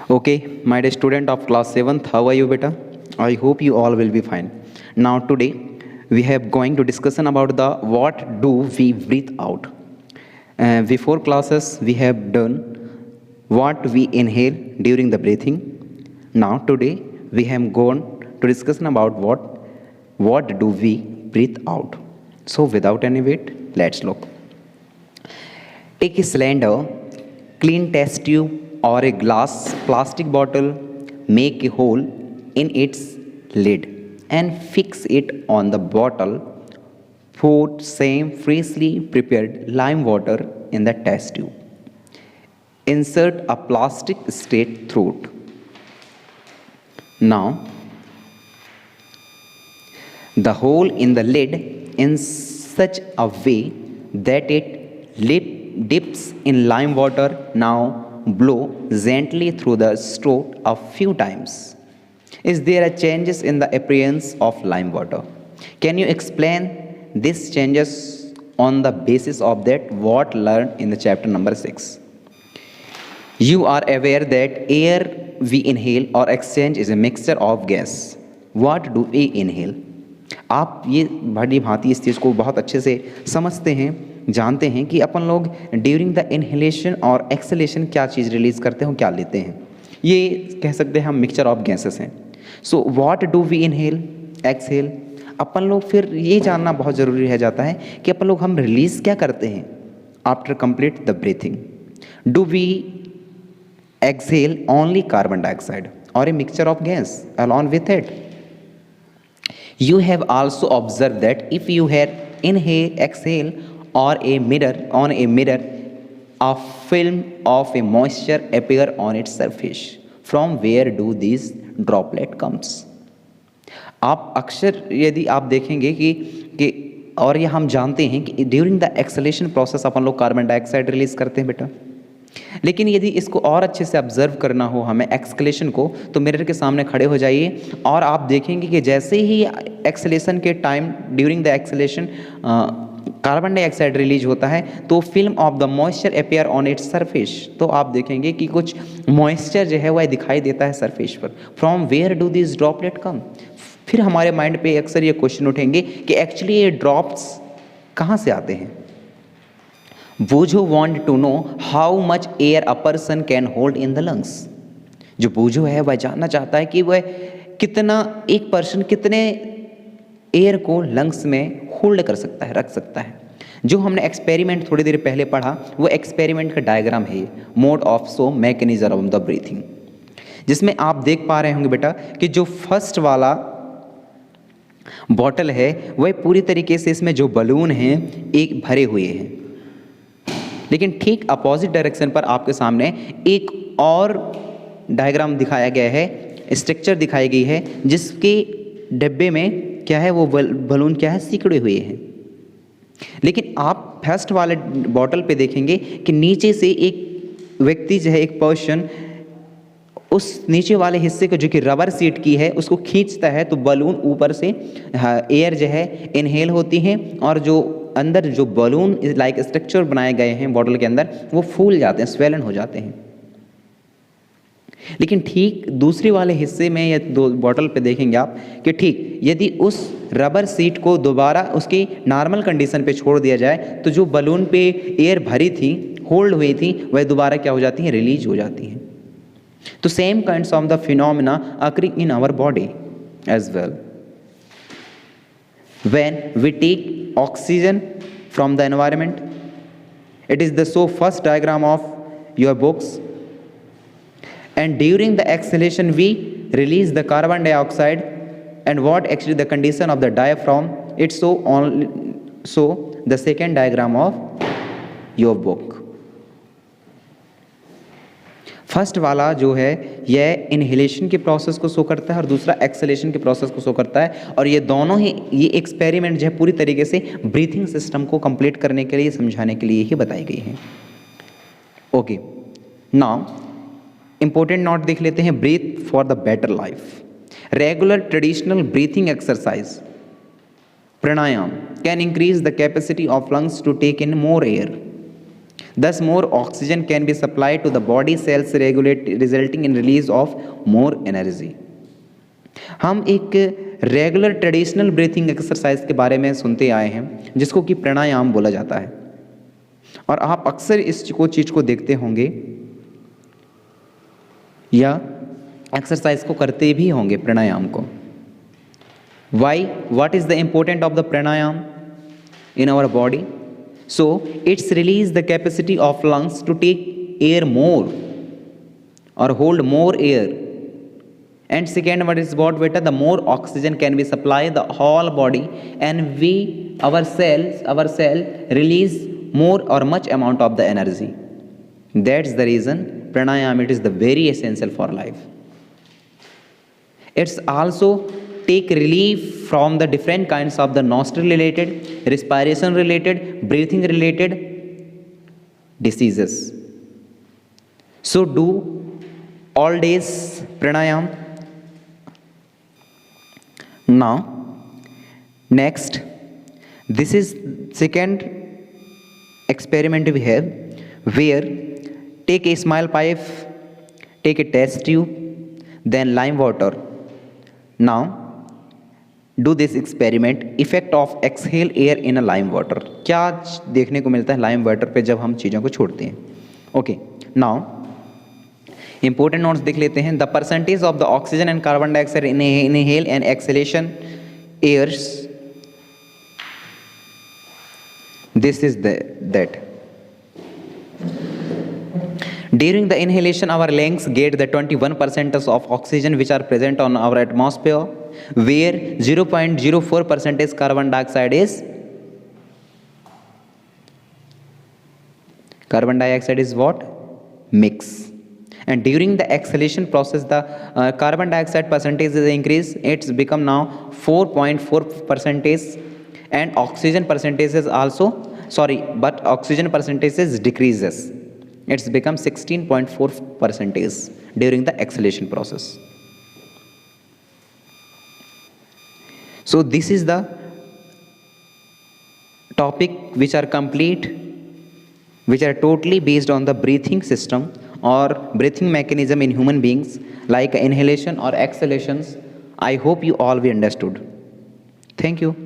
Okay, my dear student of class 7th, how are you beta? I hope you all will be fine. Now today we have going to discussion about the what do we breathe out. Before classes we have done what we inhale during the breathing. Now today we have gone to discussion about what do we breathe out. So without any wait, let's look. Take a cylinder, clean test tube or a glass plastic bottle, make a hole in its lid and fix it on the bottle. Put same freshly prepared lime water in the test tube. Insert a plastic straight through it. Now, the hole in the lid in such a way that it dips in lime water. Now blow gently through the straw a few times. Is there a changes in the appearance of lime water? Can you explain these changes on the basis of that what learned in the chapter number 6? You are aware that air we inhale or exchange is a mixture of gas. What do we inhale? आप ये बड़ी भांति इस चीज़ को बहुत अच्छे से समझते हैं, जानते हैं कि अपन लोग ड्यूरिंग द इनहेलेशन और एक्सहेलेशन क्या चीज़ रिलीज़ करते हैं, क्या लेते हैं. ये कह सकते हैं हम मिक्सचर ऑफ गैसेस हैं. So what do we inhale exhale. अपन लोग फिर ये जानना बहुत ज़रूरी रह जाता है कि अपन लोग हम रिलीज़ क्या करते हैं after complete the breathing. Do we exhale only carbon dioxide or a mixture of gas along with it? You have also observed that if you had exhale or a mirror, a film of a moisture appear on its surface. From where do these droplet comes? आप अक्सर यदि आप देखेंगे कि और ये हम जानते हैं कि ड्यूरिंग द एक्सलेशन प्रोसेस अपन लोग कार्बन डाइऑक्साइड रिलीज करते हैं बेटा. लेकिन यदि इसको और अच्छे से ऑब्जर्व करना हो हमें एक्सलेशन को, तो मिरर के सामने खड़े हो जाइए और आप देखेंगे कि जैसे ही एक्सलेशन के time during the acceleration carbon dioxide release होता है तो film of the moisture appear on its surface. तो आप देखेंगे कि कुछ मॉइस्चर जो है वह दिखाई देता है सरफेस पर. From where do this droplet come. फिर हमारे माइंड पे अक्सर ये क्वेश्चन उठेंगे कि एक्चुअली ये ड्रॉप्स कहाँ से आते हैं. Boojho want to know how much air a person can hold in the lungs. जो बूझो है वह जानना चाहता है कि वह कितना एक पर्सन कितने एयर को लंग्स में होल्ड कर सकता है, रख सकता है. जो हमने एक्सपेरिमेंट थोड़ी देर पहले पढ़ा वो एक्सपेरिमेंट का डायग्राम है, mode of so mechanism of the breathing, जिसमें आप देख पा रहे होंगे बेटा कि जो फर्स्ट वाला बॉटल है वह पूरी तरीके से इसमें जो बलून हैं एक भरे हुए हैं. लेकिन ठीक अपोजिट डायरेक्शन पर आपके सामने एक और डायग्राम दिखाया गया है, स्ट्रक्चर दिखाई गई है जिसके डब्बे में क्या है वो बलून क्या है सिकड़े हुए हैं. लेकिन आप फर्स्ट वाले बॉटल पे देखेंगे कि नीचे से एक व्यक्ति जो है एक पर्सन उस नीचे वाले हिस्से को जो कि रबर सीट की है उसको खींचता है तो बलून ऊपर से एयर जो है इनहेल होती है और जो अंदर जो बलून लाइक स्ट्रक्चर बनाए गए हैं बॉटल के अंदर वो फूल जाते हैं, स्वेलन हो जाते हैं. लेकिन ठीक दूसरे वाले हिस्से में या दो बॉटल पे देखेंगे आप कि ठीक यदि उस रबर सीट को दोबारा उसकी नॉर्मल कंडीशन पे छोड़ दिया जाए तो जो बलून पे एयर भरी थी, होल्ड हुई थी, वह दोबारा क्या हो जाती है, रिलीज हो जाती हैं. तो same kinds of the phenomena occurring in our body as well. When we take oxygen from the environment, it is the so first diagram of your books, and during the exhalation we release the carbon dioxide, and what actually the condition of the diaphragm, it's so the second diagram of your book. First वाला जो है यह inhalation के process को show करता है और दूसरा एक्सहेलेशन के प्रोसेस को शो करता है. और ये दोनों ही ये एक्सपेरिमेंट जो है पूरी तरीके से ब्रीथिंग सिस्टम को कंप्लीट करने के लिए, समझाने के लिए ही बताई गई हैं. ओके, नाउ इंपॉर्टेंट नोट देख लेते हैं. Breathe for the better life. Regular traditional breathing exercise pranayama can increase the capacity of lungs to take in more air. Thus, more oxygen can be supplied to the body cells, resulting in release of more energy. हम एक regular traditional breathing exercise के बारे में सुनते आए हैं जिसको कि प्राणायाम बोला जाता है, और आप अक्सर इस चीज़ को देखते होंगे या एक्सरसाइज को करते भी होंगे प्राणायाम को. Why, what is the important of the pranayama in our body? So it's release the capacity of lungs to take air more or hold more air. And second one is what beta, the more oxygen can be supplied the whole body, and our cell release more or much amount of the energy. That's the reason pranayam, it is the very essential for life. It's also take relief from the different kinds of the nostril related, respiration related, breathing related diseases. So do all days pranayam. Now next, this is second experiment we have, where take a small pipe, take a test tube, then lime water. Now do this experiment, effect of exhale air in a lime water. क्या देखने को मिलता है lime water पे जब हम चीज़ों को छोड़ते हैं. ओके, नाउ इंपॉर्टेंट नोट्स देख लेते हैं. The percentage of the oxygen and carbon dioxide in inhale and exhalation airs, this is that. During the inhalation, our lungs get the 21% of oxygen which are present on our atmosphere, where 0.04% carbon dioxide is what? Mix. And during the exhalation process, the carbon dioxide percentage is increased. It's become now 4.4%, and oxygen percentage is also, but oxygen percentage is decreases. It's become 16.4% during the exhalation process. So this is the topic which are complete, which are totally based on the breathing system or breathing mechanism in human beings, like inhalation or exhalations. I hope you all be understood. Thank you.